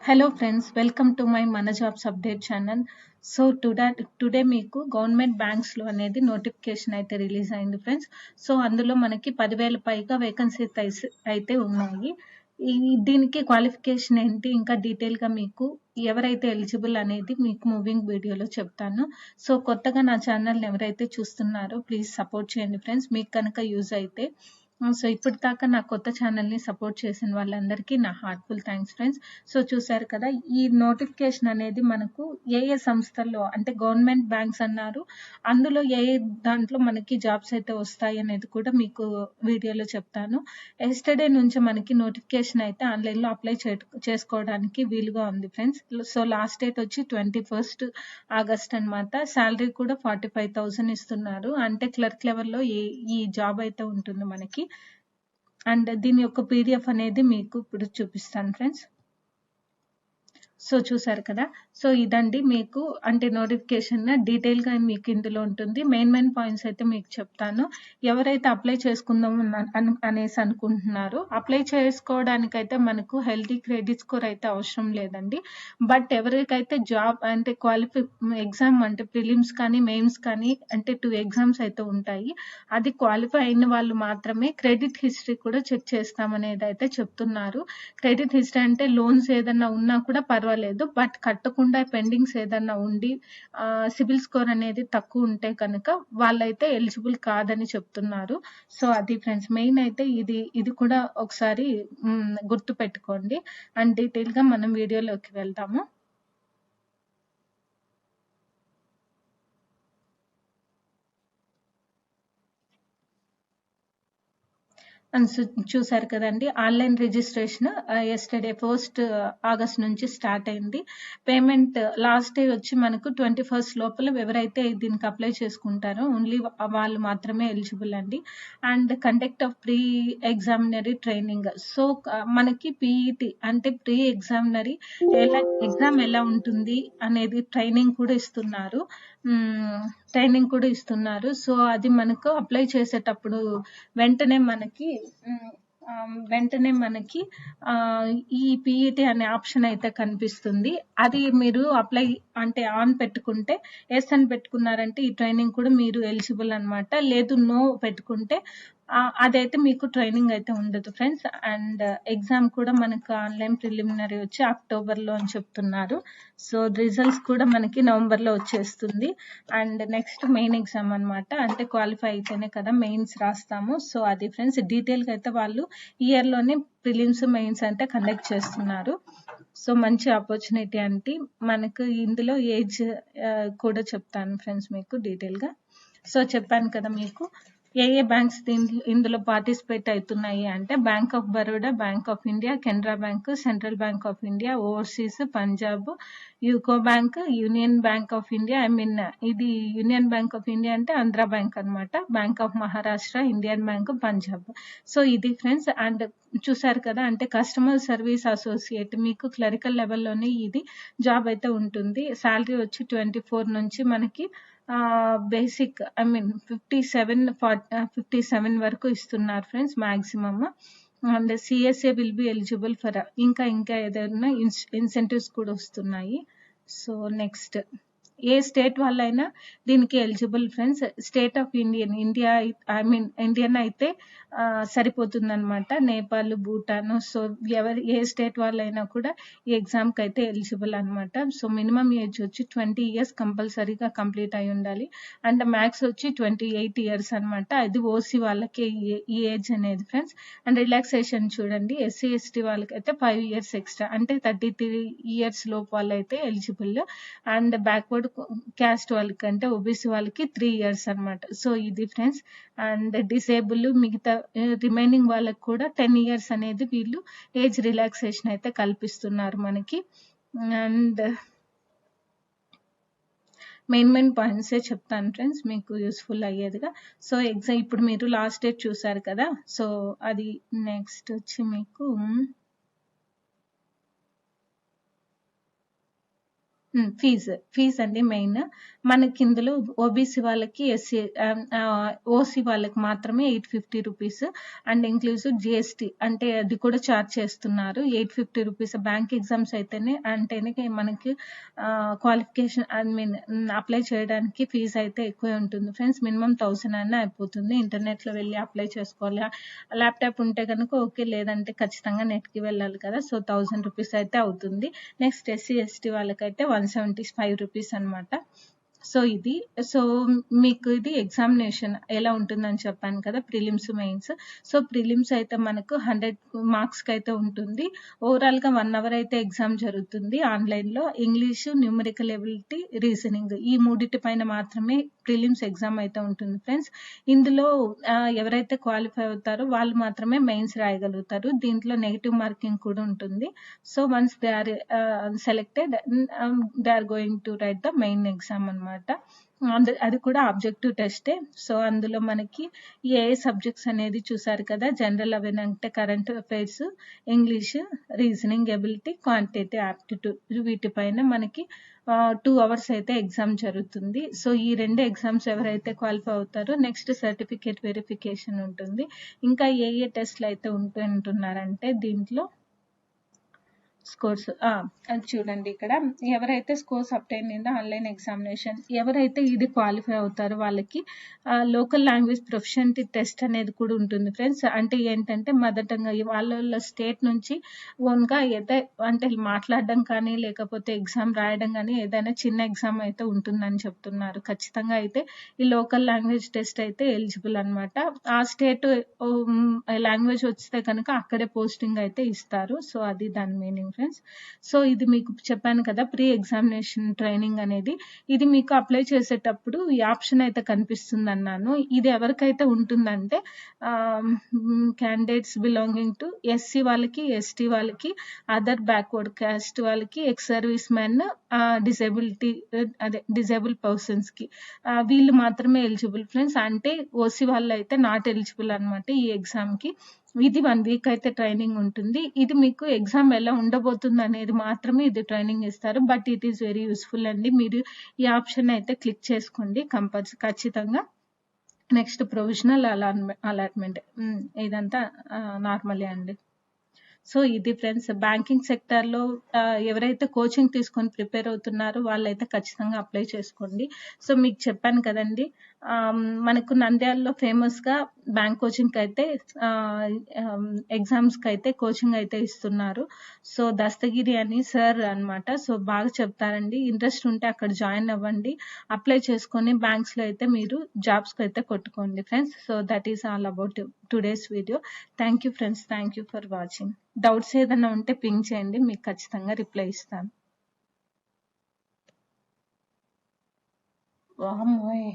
Hello friends, welcome to my Mana Jobs Update channel. So today మీకు government banks లో అనేది notification అయితే release అయింది ఫ్రెండ్స్. సో అందులో మనకి 10,000 పైగా వేకెన్సీస్ అయితే ఉన్నాయి. దీనికి క్వాలిఫికేషన్ ఏంటి ఇంకా డీటెయిల్ గా మీకు ఎవరైతే ఎలిజిబుల్ అనేది మీకు మూవింగ్ వీడియోలో చెప్తాను. సో కొత్తగా నా ఛానల్ ఎవరైతే చూస్తున్నారో ప్లీజ్ సపోర్ట్ చేయండి ఫ్రెండ్స్. మీకు కనుక యూజ్ అయితే సో ఇప్పటిదాకా నా కొత్త ఛానల్ని సపోర్ట్ చేసిన వాళ్ళందరికీ నా హార్ట్ఫుల్ థ్యాంక్స్ ఫ్రెండ్స్. సో చూసారు కదా, ఈ నోటిఫికేషన్ అనేది మనకు ఏ సంస్థల్లో అంటే గవర్నమెంట్ బ్యాంక్స్ అన్నారు, అందులో ఏ దాంట్లో మనకి జాబ్స్ అయితే వస్తాయి అనేది కూడా మీకు వీడియోలో చెప్తాను. ఎస్టర్డే నుంచి మనకి నోటిఫికేషన్ అయితే ఆన్లైన్లో అప్లై చేసుకోవడానికి వీలుగా ఉంది ఫ్రెండ్స్. సో లాస్ట్ డేట్ వచ్చి 21 ఆగస్ట్ అనమాట. శాలరీ కూడా 45,000 ఇస్తున్నారు. అంటే క్లర్క్ లెవెల్లో ఈ జాబ్ అయితే ఉంటుంది మనకి. అండ్ దీని యొక్క పీడిఎఫ్ అనేది మీకు ఇప్పుడు చూపిస్తాను ఫ్రెండ్స్. సో చూసారు కదా, సో ఇదండి మీకు అంటే నోటిఫికేషన్ డీటెయిల్ గా మీకు ఇందులో ఉంటుంది. మెయిన్ పాయింట్స్ అయితే మీకు చెప్తాను. ఎవరైతే అప్లై చేసుకుందాం అనేసి అనుకుంటున్నారో అప్లై చేసుకోవడానికైతే మనకు హెల్తీ క్రెడిట్ స్కోర్ అయితే అవసరం లేదండి. బట్ ఎవరికైతే జాబ్ అంటే ఎగ్జామ్ అంటే ప్రిలిమ్స్ కానీ మెయిన్స్ కానీ అంటే 2 ఎగ్జామ్స్ అయితే ఉంటాయి, అది క్వాలిఫై అయిన వాళ్ళు మాత్రమే క్రెడిట్ హిస్టరీ కూడా చెక్ చేస్తామనేది అయితే చెప్తున్నారు. క్రెడిట్ హిస్టరీ అంటే లోన్స్ ఏదన్నా ఉన్నా కూడా పర్వాలేదు, బట్ కట్టకుండా పెండింగ్స్ ఏదన్నా ఉండి సిబిల్ స్కోర్ అనేది తక్కువ ఉంటే కనుక వాళ్ళైతే ఎలిజిబుల్ కాదని చెప్తున్నారు. సో అది ఫ్రెండ్స్ మెయిన్ అయితే ఇది కూడా ఒకసారి గుర్తు పెట్టుకోండి. అండ్ డీటెయిల్ గా మనం వీడియోలోకి వెళ్తాము. అండ్ చూసారు కదండి, ఆన్లైన్ రిజిస్ట్రేషన్ ఎస్టర్డే 1 ఆగస్ట్ నుంచి స్టార్ట్ అయింది. పేమెంట్ లాస్ట్ డే వచ్చి మనకు 21 లోపల ఎవరైతే దీనికి అప్లై చేసుకుంటారో ఓన్లీ వాళ్ళు మాత్రమే ఎలిజిబుల్ అండి. And conduct of pre examinary training. So మనకి పీఈటీ అంటే ప్రీ ఎగ్జామినరీ ఎగ్జామ్ ఎలా ఉంటుంది అనేది ట్రైనింగ్ కూడా ఇస్తున్నారు. సో అది మనకు అప్లై చేసేటప్పుడు వెంటనే మనకి ఈ పీఈటీ అనే ఆప్షన్ అయితే కనిపిస్తుంది. అది మీరు అప్లై అంటే ఆన్ పెట్టుకుంటే, ఎస్ అని పెట్టుకున్నారంటే ఈ ట్రైనింగ్ కూడా మీరు ఎలిజిబుల్ అనమాట. లేదు నో పెట్టుకుంటే అదైతే మీకు ట్రైనింగ్ అయితే ఉండదు ఫ్రెండ్స్. అండ్ ఎగ్జామ్ కూడా మనకు ఆన్లైన్ ప్రిలిమినరీ వచ్చి అక్టోబర్లో అని చెప్తున్నారు. సో రిజల్ట్స్ కూడా మనకి నవంబర్లో వచ్చేస్తుంది. అండ్ నెక్స్ట్ మెయిన్ ఎగ్జామ్ అనమాట. అంటే క్వాలిఫై అయితేనే కదా మెయిన్స్ రాస్తాము. సో అది ఫ్రెండ్స్ డీటెయిల్గా అయితే వాళ్ళు ఇయర్లోనే ప్రిలిమ్స్ మెయిన్స్ అంటే కండక్ట్ చేస్తున్నారు. సో మంచి ఆపర్చునిటీ అంటే మనకు ఇందులో ఏజ్ కూడా చెప్తాను ఫ్రెండ్స్ మీకు డీటెయిల్గా. సో చెప్పాను కదా మీకు ఏ బ్యాంక్స్ ఇందులో పార్టిసిపేట్ అవుతున్నాయి అంటే bank of Baroda, bank of India, Canara bank, central bank of India, overseas, Punjab, UCO bank, union bank of India, ఇది యూనియన్ బ్యాంక్ ఆఫ్ ఇండియా అంటే ఆంధ్ర బ్యాంక్ అనమాట, bank of Maharashtra, Indian bank, Punjab. So ఇది ఫ్రెండ్స్. అండ్ చూసారు కదా, అంటే కస్టమర్ సర్వీస్ అసోసియేట్ మీకు clerical లెవెల్లోనే ఇది job అయితే ఉంటుంది. శాలరీ వచ్చి 24 నుంచి మనకి బేసిక్ 57 వరకు ఇస్తున్నారు friends maximum. And CSA will be eligible for ఇంకా ఏదైనా ఇన్సెంటివ్స్ కూడా వస్తున్నాయి. సో నెక్స్ట్ ఏ స్టేట్ వాళ్ళైనా దీనికి eligible friends. State of Indian అయితే సరిపోతుంది అనమాట. నేపాల్, భూటాన్, సో ఏ స్టేట్ వాళ్ళైనా కూడా ఈ ఎగ్జామ్కి అయితే ఎలిజిబుల్ అనమాట. సో మినిమం ఏజ్ వచ్చి 20 years కంపల్సరీగా కంప్లీట్ అయి ఉండాలి. అండ్ మ్యాక్స్ వచ్చి 28 years అనమాట. ఇది ఓసీ వాళ్ళకి ఈ ఏజ్ అనేది ఫ్రెండ్స్. అండ్ రిలాక్సేషన్ చూడండి, ఎస్సీ ఎస్టీ వాళ్ళకి అయితే 5 years ఎక్స్ట్రా అంటే 33 years లోపు వాళ్ళైతే ఎలిజిబుల్. అండ్ బ్యాక్వర్డ్ క్యాస్ట్ వాళ్ళకి అంటే ఓబీసీ వాళ్ళకి 3 years అనమాట. సో ఇది ఫ్రెండ్స్. అండ్ డిసేబుల్ మిగతా రిమైనింగ్ వాళ్ళకి కూడా 10 years అనేది వీళ్ళు ఏజ్ రిలాక్సేషన్ అయితే కల్పిస్తున్నారు మనకి. అండ్ మెయిన్ పాయింట్సే చెప్తాను ఫ్రెండ్స్ మీకు యూస్ఫుల్ అయ్యేదిగా. సో ఎగ్జామ్ ఇప్పుడు మీరు లాస్ట్ డేట్ చూసారు కదా, సో అది నెక్స్ట్ వచ్చి మీకు ఫీజ్ అండి మెయిన్. మనకి ఇందులో ఓబీసీ వాళ్ళకి, ఎస్సీ ఓసీ వాళ్ళకి మాత్రమే 850 రూపీస్ అండ్ ఇంక్లూజివ్ జిఎస్టీ అంటే అది కూడా ఛార్జ్ చేస్తున్నారు. 850 రూపీస్ బ్యాంక్ ఎగ్జామ్స్ అంటేనే మనకి క్వాలిఫికేషన్ అప్లై చేయడానికి ఫీజు అయితే ఎక్కువే ఉంటుంది ఫ్రెండ్స్. మినిమం 1000 అయినా అయిపోతుంది. ఇంటర్నెట్లో వెళ్ళి అప్లై చేసుకోవాలి. ల్యాప్టాప్ ఉంటే కనుక ఓకే, లేదంటే ఖచ్చితంగా నెట్కి వెళ్ళాలి కదా. సో 1000 రూపీస్ అయితే అవుతుంది. నెక్స్ట్ ఎస్సీ ఎస్టీ వాళ్ళకైతే 175 రూపీస్ అనమాట. సో మీకు ఇది ఎగ్జామినేషన్ ఎలా ఉంటుందని చెప్పాను కదా, ప్రిలిమ్స్ మెయిన్స్. సో ప్రిలిమ్స్ అయితే మనకు 100 మార్క్స్కి అయితే ఉంటుంది. ఓవరాల్గా 1 అవర్ అయితే ఎగ్జామ్ జరుగుతుంది ఆన్లైన్లో. ఇంగ్లీషు, న్యూమరికల్ ఎబిలిటీ, రీజనింగ్ ఈ మూడిటి పైన మాత్రమే ప్రిలిమ్స్ ఎగ్జామ్ అయితే ఉంటుంది ఫ్రెండ్స్. ఇందులో ఎవరైతే క్వాలిఫై అవుతారో వాళ్ళు మాత్రమే మెయిన్స్ రాయగలుగుతారు. దీంట్లో నెగిటివ్ మార్కింగ్ కూడా ఉంటుంది. So once they are selected they are going to write the main exam అనమాట. అది కూడా ఆబ్జెక్టివ్ టెస్టే. సో అందులో మనకి ఏ సబ్జెక్ట్స్ అనేది చూసారు కదా, జనరల్ అవేర్నెస్ అంటే current affairs, English, reasoning ability, quantitative aptitude వీటిపైన మనకి 2 అవర్స్ అయితే ఎగ్జామ్ జరుగుతుంది. సో ఈ 2 ఎగ్జామ్స్ ఎవరైతే క్వాలిఫై అవుతారో నెక్స్ట్ సర్టిఫికేట్ వెరిఫికేషన్ ఉంటుంది. ఇంకా ఏ టెస్ట్లు అయితే ఉంటున్నారంటే దీంట్లో స్కోర్స్ అది చూడండి. ఇక్కడ ఎవరైతే scores obtain in the online examination, ఎవరైతే ఇది క్వాలిఫై అవుతారో వాళ్ళకి లోకల్ లాంగ్వేజ్ ప్రొఫిషియన్సీ టెస్ట్ అనేది కూడా ఉంటుంది ఫ్రెండ్స్. అంటే ఏంటంటే మొదటంగా వాళ్ళ స్టేట్ నుంచి ఓన్గా అంటే మాట్లాడడం కానీ లేకపోతే ఎగ్జామ్ రాయడం కానీ ఏదైనా చిన్న ఎగ్జామ్ అయితే ఉంటుందని చెప్తున్నారు. ఖచ్చితంగా అయితే ఈ లోకల్ లాంగ్వేజ్ టెస్ట్ అయితే ఎలిజిబుల్ అనమాట. ఆ స్టేట్ లాంగ్వేజ్ వస్తే కనుక అక్కడే పోస్టింగ్ అయితే ఇస్తారు. సో అది దాని మీనింగ్ ఫ్రెండ్స్. సో ఇది మీకు చెప్పాను కదా, ప్రీ ఎగ్జామినేషన్ ట్రైనింగ్ అనేది. ఇది మీకు అప్లై చేసేటప్పుడు ఈ ఆప్షన్ అయితే కనిపిస్తుంది అన్నాను. ఇది ఎవరికైతే ఉంటుందంటే క్యాండిడేట్స్ బిలాంగింగ్ టు ఎస్సీ వాళ్ళకి, ఎస్టీ వాళ్ళకి, అదర్ బ్యాక్వర్డ్ క్యాస్ట్ వాళ్ళకి, ex service men, disable persons కి వీళ్ళు మాత్రమే ఎలిజిబుల్ ఫ్రెండ్స్. అంటే ఓసీ వాళ్ళు అయితే నాట్ ఎలిజిబుల్ అనమాట ఈ ఎగ్జామ్ కి. ఇది 1 వీక్ అయితే ట్రైనింగ్ ఉంటుంది. ఇది మీకు ఎగ్జామ్ ఎలా ఉండబోతుంది అనేది మాత్రమే ఇది ట్రైనింగ్ ఇస్తారు. But it is very useful అండి. మీరు ఈ ఆప్షన్ అయితే క్లిక్ చేసుకోండి ఖచ్చితంగా. నెక్స్ట్ ప్రొవిజనల్ అలాట్మెంట్ ఇదంతా నార్మలే అండి. సో ఇది ఫ్రెండ్స్, బ్యాంకింగ్ సెక్టర్లో ఎవరైతే కోచింగ్ తీసుకొని ప్రిపేర్ అవుతున్నారో వాళ్ళైతే ఖచ్చితంగా అప్లై చేసుకోండి. సో మీకు చెప్పాను కదండి, మనకు నంద్యాలలో ఫేమస్గా బ్యాంక్ కోచింగ్కి అయితే ఎగ్జామ్స్కి అయితే కోచింగ్ అయితే ఇస్తున్నారు. సో దస్తగిరి అని సార్ అనమాట. సో బాగా చెప్తారండి. ఇంట్రెస్ట్ ఉంటే అక్కడ జాయిన్ అవ్వండి. అప్లై చేసుకొని బ్యాంక్స్లో అయితే మీరు జాబ్స్కి అయితే కొట్టుకోండి friends. So that is all about today's video. Thank you friends, thank you for watching. Doubts ఏదైనా ఉంటే పింగ్ చేయండి, మీకు ఖచ్చితంగా రిప్లై ఇస్తాను. వామ్మోయ్.